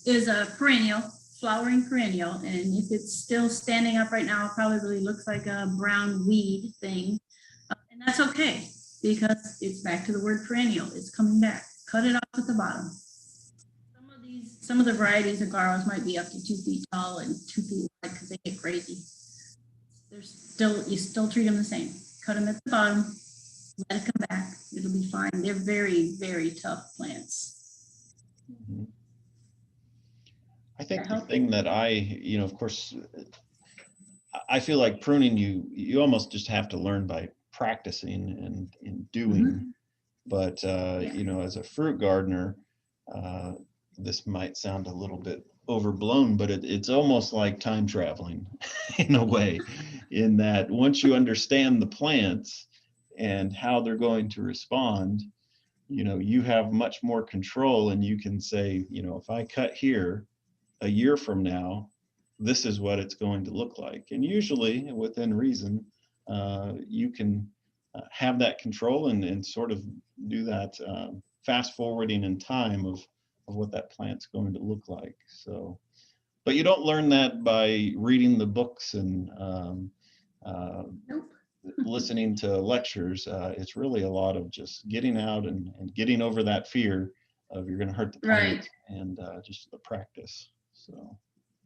is a perennial, flowering perennial, and if it's still standing up right now, it probably looks like a brown weed thing. And that's okay, because it's back to the word perennial. It's coming back. Cut it off at the bottom. Some of the varieties of Gauras might be up to 2 feet tall and 2 feet wide because they get crazy. You still treat them the same. Cut them at the bottom, let it come back. It'll be fine. They're very, very tough plants.
Mm-hmm. I think the thing that of course, I feel like pruning, you almost just have to learn by practicing and in doing. Mm-hmm. But, as a fruit gardener, this might sound a little bit overblown, but it's almost like time traveling in a way, in that once you understand the plants and how they're going to respond, you have much more control, and you can say, if I cut here a year from now, this is what it's going to look like. And usually within reason, you can have that control and sort of do that fast forwarding in time of what that plant's going to look like. So, but you don't learn that by reading the books and listening to lectures. It's really a lot of just getting out and getting over that fear of you're going to hurt the plant, and just the practice. So,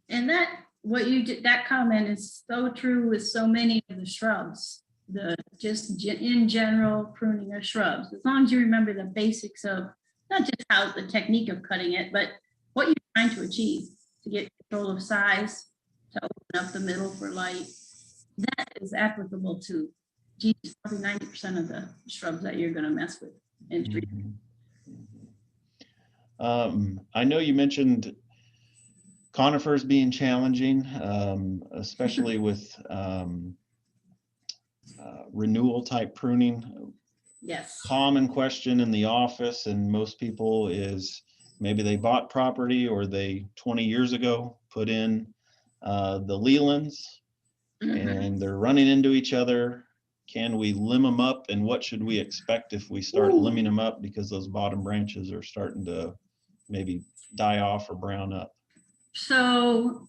and that comment is so true with so many of the shrubs. In general pruning of shrubs, as long as you remember the basics of not just how the technique of cutting it, but what you're trying to achieve, to get control of size, to open up the middle for light. That is applicable to probably 90% of the shrubs that you're going to mess with and treat.
I know you mentioned conifers being challenging, especially with renewal type pruning.
Yes.
Common question in the office and most people is maybe they bought property or they 20 years ago put in the lelands, and they're running into each other. Can we limb them up, and what should we expect if we start limbing them up because those bottom branches are starting to maybe die off or brown up?
So,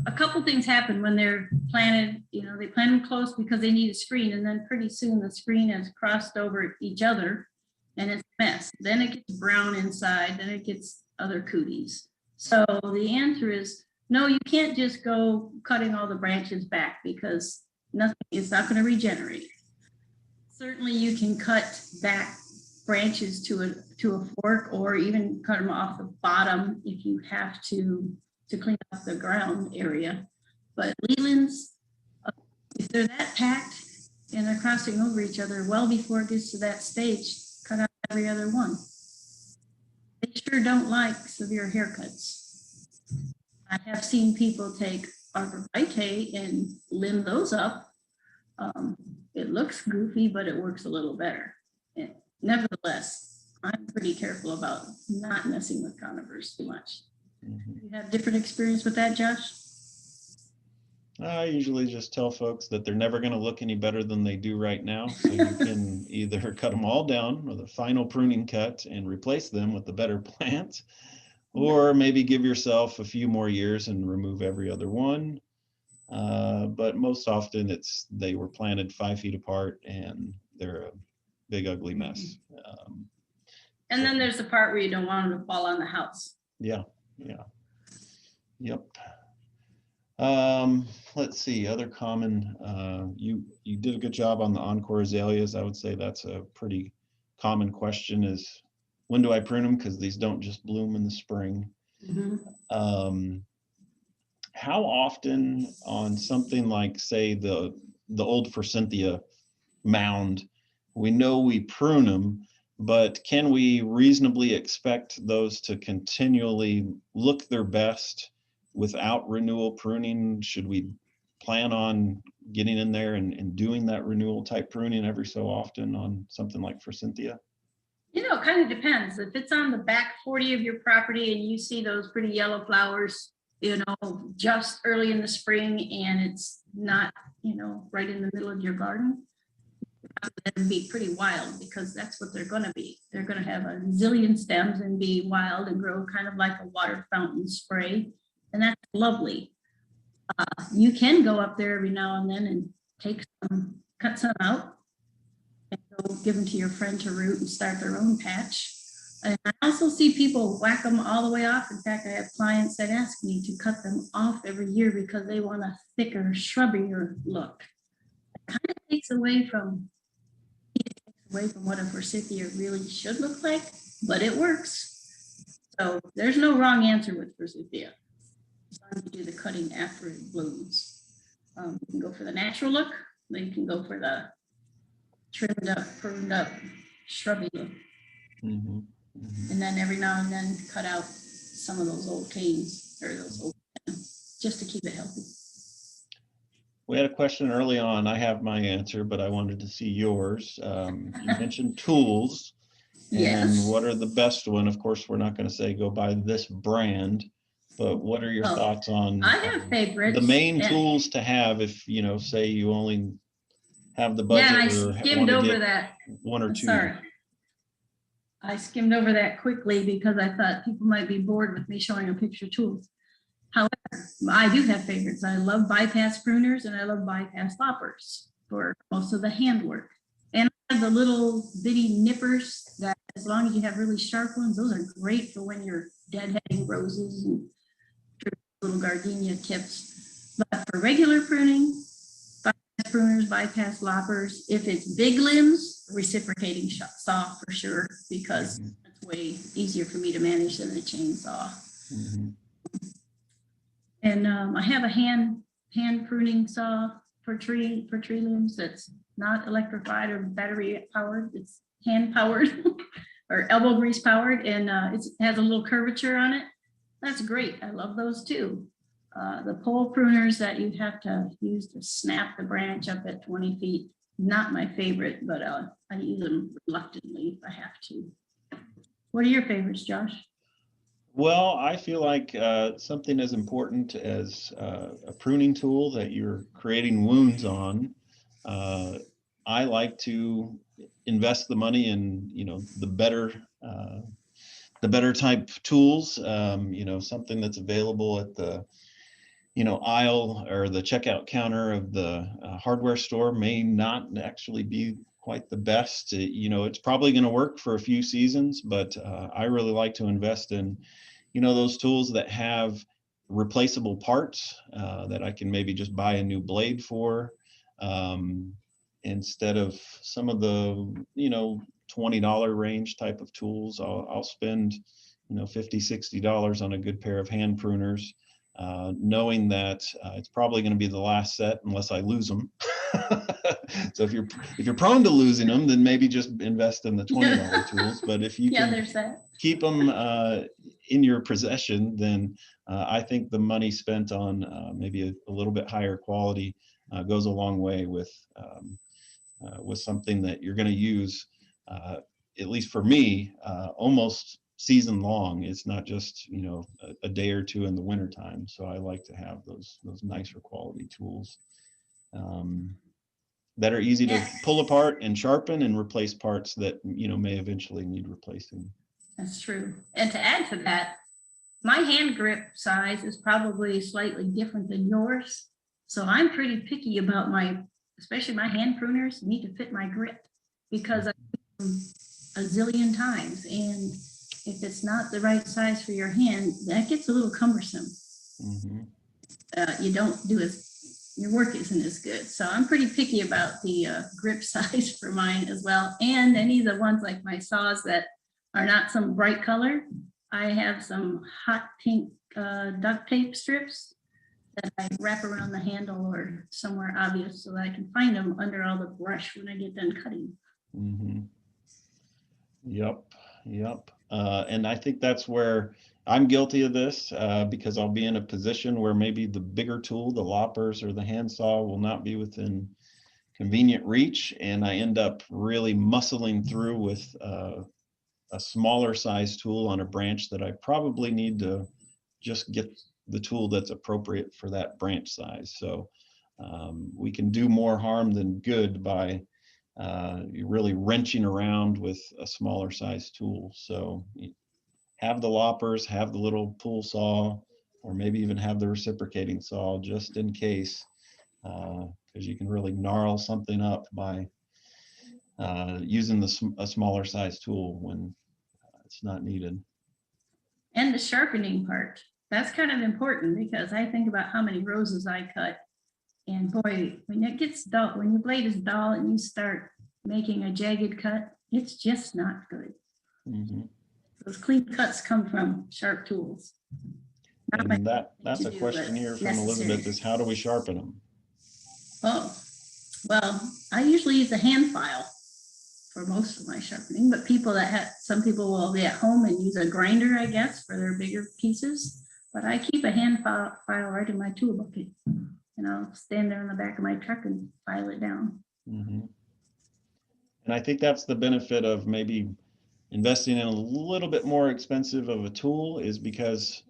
a couple things happen when they're planted. They plant them close because they need a screen, and then pretty soon the screen has crossed over each other and it's a mess. Then it gets brown inside, then it gets other cooties. So the answer is no, you can't just go cutting all the branches back because it's not going to regenerate. Certainly you can cut back branches to a fork, or even cut them off the bottom if you have to clean up the ground area. But leaves, if they're that packed and they're crossing over each other, well before it gets to that stage, cut out every other one. They sure don't like severe haircuts. I have seen people take arborvitae and limb those up. It looks goofy, but it works a little better. And nevertheless, I'm pretty careful about not messing with conifers too much. You have different experience with that, Josh?
I usually just tell folks that they're never going to look any better than they do right now. So you can either cut them all down with a final pruning cut and replace them with a better plant, or maybe give yourself a few more years and remove every other one. But most often they were planted 5 feet apart and they're a big ugly mess.
And then there's the part where you don't want them to fall on the house.
Yeah. Yep. Let's see, other common, you did a good job on the encore azaleas. I would say that's a pretty common question, is when do I prune them? Because these don't just bloom in the spring. How often on something like, say, the old forsythia mound, we know we prune them, but can we reasonably expect those to continually look their best without renewal pruning? Should we plan on getting in there and doing that renewal type pruning every so often on something like forsythia?
You know, it kind of depends. If it's on the back 40 of your property and you see those pretty yellow flowers, you know, just early in the spring, and it's not, you know, right in the middle of your garden, that'd be pretty wild, because that's what they're going to be. They're going to have a zillion stems and be wild and grow kind of like a water fountain spray. And that's lovely. You can go up there every now and then and cut some out and go give them to your friend to root and start their own patch. And I also see people whack them all the way off. In fact, I have clients that ask me to cut them off every year because they want a thicker, shrubbier look. It kind of takes away from what a forsythia really should look like, but it works. So there's no wrong answer with forsythia. As long as you do the cutting after it blooms. You can go for the natural look, then you can go for the trimmed up, pruned up, shrubby look. And then every now and then cut out some of those old canes or those old stems, just to keep it healthy.
We had a question early on. I have my answer, but I wanted to see yours. You mentioned tools.
Yes.
And what are the best one? Of course, we're not going to say go buy this brand, but what are your thoughts on
I have favorites.
The main tools to have if, you know, say you only have the budget,
I
or
skimmed over that.
One or two.
Sorry. I skimmed over that quickly because I thought people might be bored with me showing a picture of tools. However, I do have favorites. I love bypass pruners and I love bypass loppers for most of the handwork. And I have the little bitty nippers that, as long as you have really sharp ones, those are great for when you're deadheading roses and little gardenia tips. But for regular pruning, bypass pruners, bypass loppers, if it's big limbs, reciprocating saw for sure, because it's way easier for me to manage than a chainsaw. And I have a hand pruning saw for tree limbs that's not electrified or battery powered. It's hand powered or elbow grease powered, and it has a little curvature on it. That's great. I love those too. The pole pruners that you have to use to snap the branch up at 20 feet, not my favorite, but I use them reluctantly if I have to. What are your favorites, Josh?
Well, I feel like something as important as a pruning tool that you're creating wounds on, I like to invest the money in, you know, the better type tools, you know, something that's available at the, you know, aisle or the checkout counter of the hardware store may not actually be quite the best. You know, it's probably going to work for a few seasons, but I really like to invest in, you know, those tools that have replaceable parts that I can maybe just buy a new blade for, instead of some of the, you know, $20 range type of tools. I'll spend, $50, $60 on a good pair of hand pruners, knowing that it's probably going to be the last set unless I lose them. So if you're prone to losing them, then maybe just invest in the $20 tools. But if you can
there's that.
keep them in your possession, then I think the money spent on maybe a little bit higher quality goes a long way with something that you're going to use, at least for me, almost season long. It's not just a day or two in the wintertime. So I like to have those nicer quality tools that are easy to pull apart and sharpen and replace parts that may eventually need replacing.
That's true. And to add to that, my hand grip size is probably slightly different than yours. So I'm pretty picky about especially my hand pruners need to fit my grip, because I use them a zillion times. And if it's not the right size for your hand, that gets a little cumbersome.
Mm-hmm.
You don't do your work isn't as good. So I'm pretty picky about the grip size for mine as well. And any of the ones like my saws that are not some bright color, I have some hot pink duct tape strips that I wrap around the handle or somewhere obvious so that I can find them under all the brush when I get done cutting.
Mm-hmm. Yep. And I think that's where I'm guilty of this, because I'll be in a position where maybe the bigger tool, the loppers or the handsaw, will not be within convenient reach, and I end up really muscling through with a smaller size tool on a branch that I probably need to just get the tool that's appropriate for that branch size. So we can do more harm than good by you're really wrenching around with a smaller size tool. So have the loppers, have the little pull saw, or maybe even have the reciprocating saw just in case, because you can really gnarl something up by using a smaller size tool when it's not needed.
And the sharpening part, that's kind of important, because I think about how many roses I cut. And boy, when it gets dull, when your blade is dull and you start making a jagged cut, it's just not good.
Mm-hmm.
Those clean cuts come from sharp tools.
And that's a question here from Elizabeth, is how do we sharpen them?
Oh, well, I usually use a hand file for most of my sharpening, but some people will be at home and use a grinder, I guess, for their bigger pieces. But I keep a hand file right in my tool bucket, and I'll stand there in the back of my truck and file it down.
Mm-hmm. And I think that's the benefit of maybe investing in a little bit more expensive of a tool, is because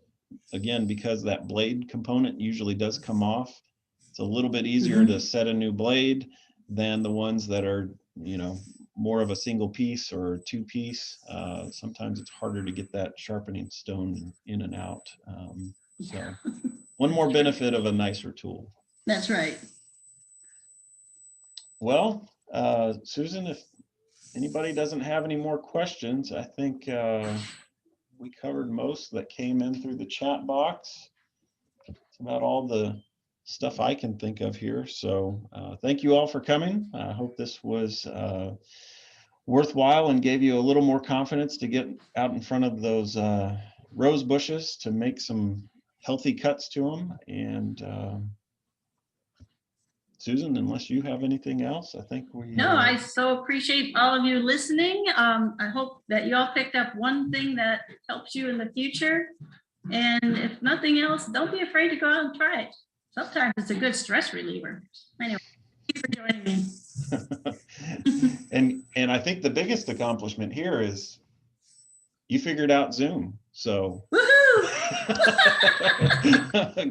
that blade component usually does come off. It's a little bit easier to set a new blade than the ones that are, more of a single piece or two piece. Sometimes it's harder to get that sharpening stone in and out. So one more benefit of a nicer tool.
That's right.
Well, Susan, if anybody doesn't have any more questions, I think we covered most that came in through the chat box. It's about all the stuff I can think of here. So thank you all for coming. I hope this was worthwhile and gave you a little more confidence to get out in front of those rose bushes to make some healthy cuts to them. And Susan, unless you have anything else, I think we...
No, I so appreciate all of you listening. I hope that you all picked up one thing that helps you in the future. And if nothing else, don't be afraid to go out and try it. Sometimes it's a good stress reliever. Anyway, thank you for joining me.
And I think the biggest accomplishment here is you figured out Zoom. So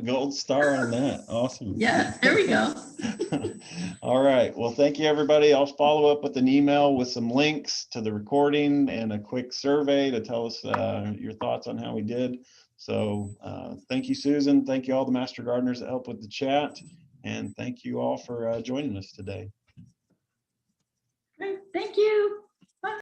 gold star on that. Awesome.
Yeah, there we go.
All right. Well, thank you, everybody. I'll follow up with an email with some links to the recording and a quick survey to tell us your thoughts on how we did. So thank you, Susan. Thank you all the Master Gardeners that helped with the chat. And thank you all for joining us today.
Thank you.